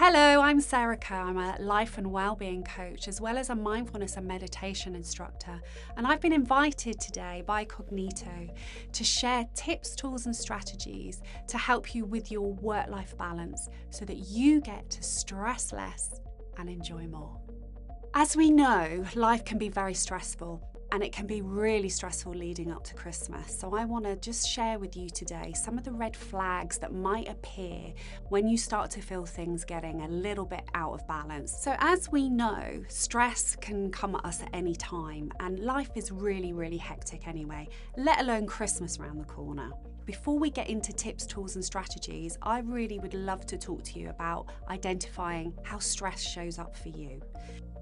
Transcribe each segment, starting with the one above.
Hello, I'm Sarah Kerr. I'm a life and wellbeing coach as well as a mindfulness and meditation instructor. And I've been invited today by Cognito to share tips, tools and strategies to help you with your work-life balance so that you get to stress less and enjoy more. As we know, life can be very stressful and it can be really stressful leading up to Christmas. So I want to just share with you today some of the red flags that might appear when you start to feel things getting a little bit out of balance. So as we know, stress can come at us at any time and life is really hectic anyway, let alone Christmas around the corner. Before we get into tips, tools and strategies, I really would love to talk to you about identifying how stress shows up for you.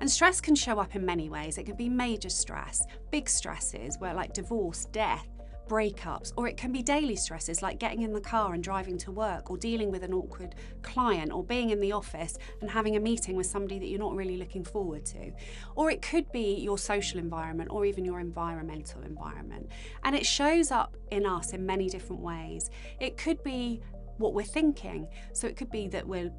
And stress can show up in many ways. It can be major stress, big stresses where like divorce, death, breakups, or it can be daily stresses like getting in the car and driving to work or dealing with an awkward client or being in the office and having a meeting with somebody that you're not really looking forward to. Or it could be your social environment or even your environmental environment. And it shows up in us in many different ways. It could be what we're thinking. So it could be that when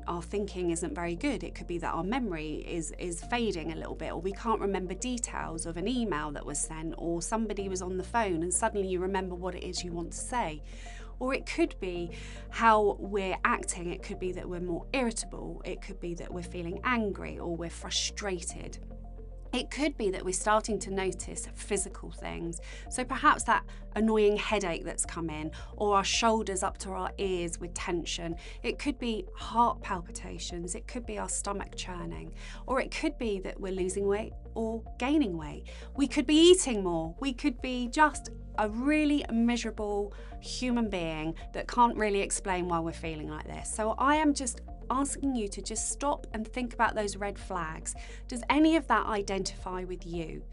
our thinking isn't very good. It could be that our memory is fading a little bit, or we can't remember details of an email that was sent, or somebody was on the phone and suddenly you remember what it is you want to say. Or it could be how we're acting. It could be that we're more irritable. It could be that we're feeling angry or we're frustrated. It could be that we're starting to notice physical things. So perhaps that annoying headache that's come in, or our shoulders up to our ears with tension. It could be heart palpitations. It could be our stomach churning. Or it could be that we're losing weight or gaining weight. We could be eating more. We could be just a really miserable human being that can't really explain why we're feeling like this. So I am just asking you to just stop and think about those red flags. Does any of that identify with you?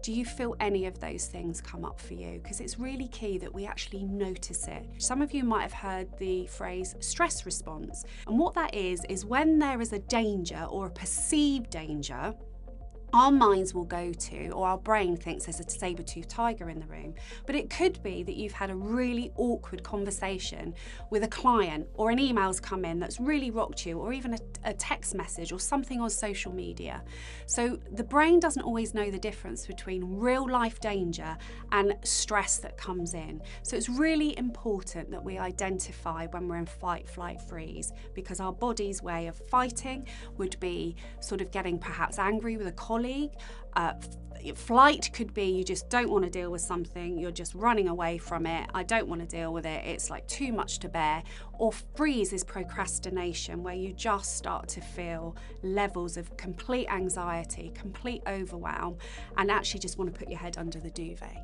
Do you feel any of those things come up for you? Because it's really key that we actually notice it. Some of you might have heard the phrase stress response. And what that is when there is a danger or a perceived danger, our minds will go to, or our brain thinks there's a saber-toothed tiger in the room. But it could be that you've had a really awkward conversation with a client, or an email's come in that's really rocked you, or even a text message or something on social media. So the brain doesn't always know the difference between real life danger and stress that comes in. So it's really important that we identify when we're in fight, flight, freeze, because our body's way of fighting would be sort of getting perhaps angry with a colleague. Flight could be you just don't want to deal with something, you're just running away from it, I don't want to deal with it, it's like too much to bear. Or freeze is procrastination, where you just start to feel levels of complete anxiety, complete overwhelm, and actually just want to put your head under the duvet.